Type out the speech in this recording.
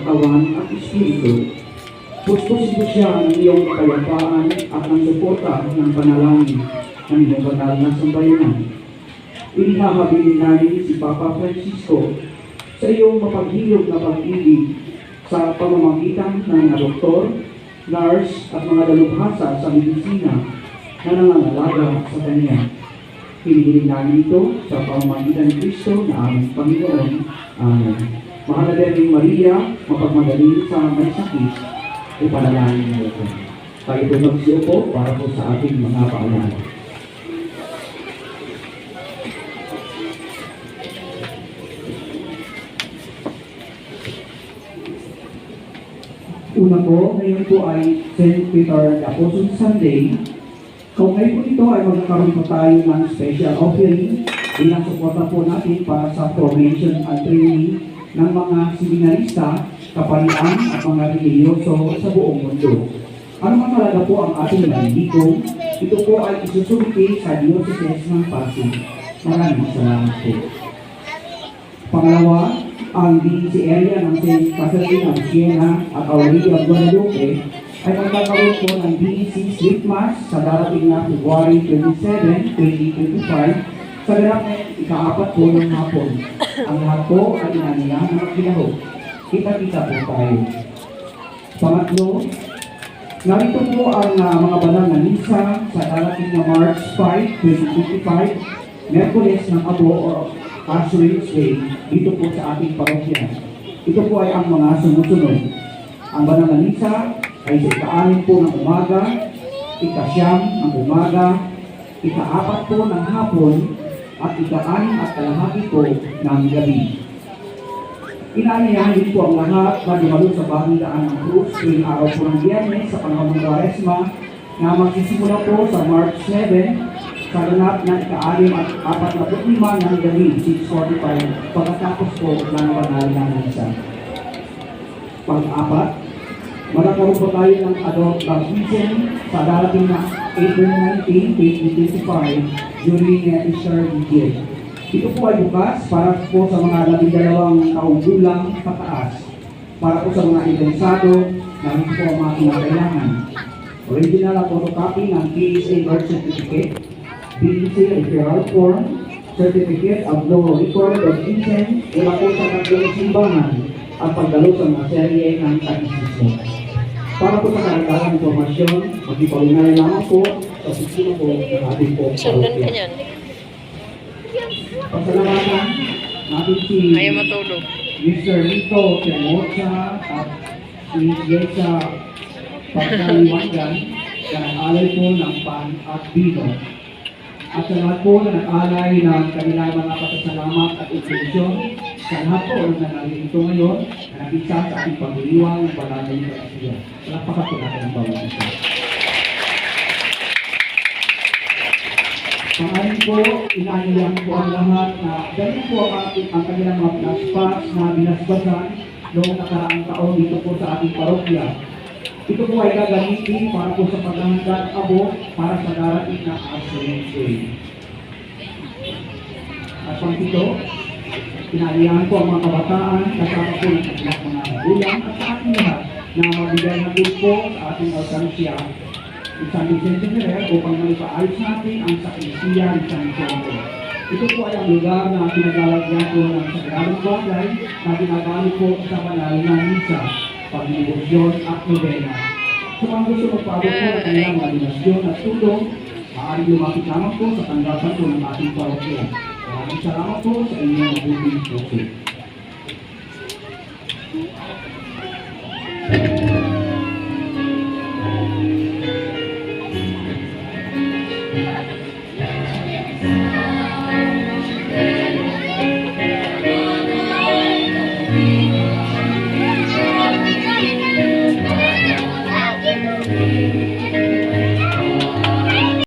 katawan at espiritu. Puspusin ko siya ng iyong kapayapaan at ng suporta ng panalangin ng iyong banal na sambayanan. Inihahabilin namin si Papa Francisco sa iyong mapaghilog na pag-ibig sa pamamagitan ng mga doktor, nurse at mga dalubhasa sa medisina na nangangalaga sa kanya. Hinihiling namin ito sa pamamagitan ni Kristo na aming Panginoon. Amen. Mahal na Birheng Maria, mapagmadali sa may sakit, ipanalangin mo ito. Tayo po magsiupo para po sa ating mga paalala. Una po, ngayon po ay St. Peter the Apostle Sunday. Kung ngayon po ito ay magkakaroon po tayo ng special offering bilang suporta po natin para sa formation at training ng mga seminarista, kapalian at mga reliyoso sa buong mundo. Ano man talaga po ang ating naliligo, ito po ay isusumite sa Diocese ng Pasig. Maraming salamat po. Pangalawa, ang DEC area ng St. Catherine of Siena at Our Lady of Guadalupe ay magkakaroon po ng DEC Street Mass sa darating na February 27, 2025 sa ganap na ika-4 po ng hapon. Ang lahat po ay inanilang na magkilahok. Kita-kita po tayo. Pangatlo, narito po ang mga banal na misa sa darating na March 5, 2025, Merkules ng Abo o Ash Wednesday dito po sa ating parokya. Ito po ay ang mga sumusunod. Ang banal na misa ay sa ika-6 po ng umaga, ika-9 ng umaga, ika-4 po ng hapon, at ika-6 at kalahati po ng gabi. Inaanyayahan din po ang lahat na dumalo sa bagong daan ng krus tuwing araw po ng Biyernes sa panahon ng Kwaresma na magsisimula po sa March 7 sa ganap na ika-6 at 45 ng gabi, 6:45, pagkatapos po ng banal na misa. Pang-apat, magkakaroon po tayo ng adult baptism sa darating na April 19, 2025 during Easter Vigil. Ito po ay bukas para po sa mga 12 taong gulang pataas, para po sa mga interesado na ito po ang mga kinakailangan. Original at photocopy ng PSA birth certificate, PSA referral form, certificate of no record of intent, mula po sa nagdalang simbahan at pagdalo sa mga serye ng katisismo. Para po sa karagdagang informasyon, magpipaulinay lamang po sa sisino po ng ating po. Sundan ka niyan. Pasalamatan natin si Ayaw matulog. Mr. Lito Temocha at si Yesa Pagkaliwangan na nag-alay po ng pan at vino. At sa lahat po na nag-alay ng kanilang mga pasasalamat at intensyon, sa lahat po na narito ngayon na nakisa sa ating pagdiriwang ng banal na Eucharistia. Palakpakan po natin ang bawat isa. Pangalan po, inaanyayahan po ang lahat na ganyan po ang kanilang mga plaspas na binasbasan noong nakaraang taon dito po sa ating parokya. Ito po ay gagamitin para po sa paghahanda ng abo para sa darating na Ash Wednesday. At pang-ito, inaanyayahan po ang mga kabataan kasama po ng kanilang mga magulang at sa ating lahat na magbigay ng grupo sa ating alkansya San Vicente Ferrer upang maipaayos natin ang sakrisya ng San Vicente. Ito po ay ang lugar na pinagalagyan po ng sagradong bagay na ginagamit po sa banal na misa, paglibosyon at novena. Kung ang gusto magpabot po ng kanilang mga donasyon at tulong, maaaring lumapit lamang po sa tanggapan po ng ating parokya. Maraming salamat po sa inyong mabuting puso.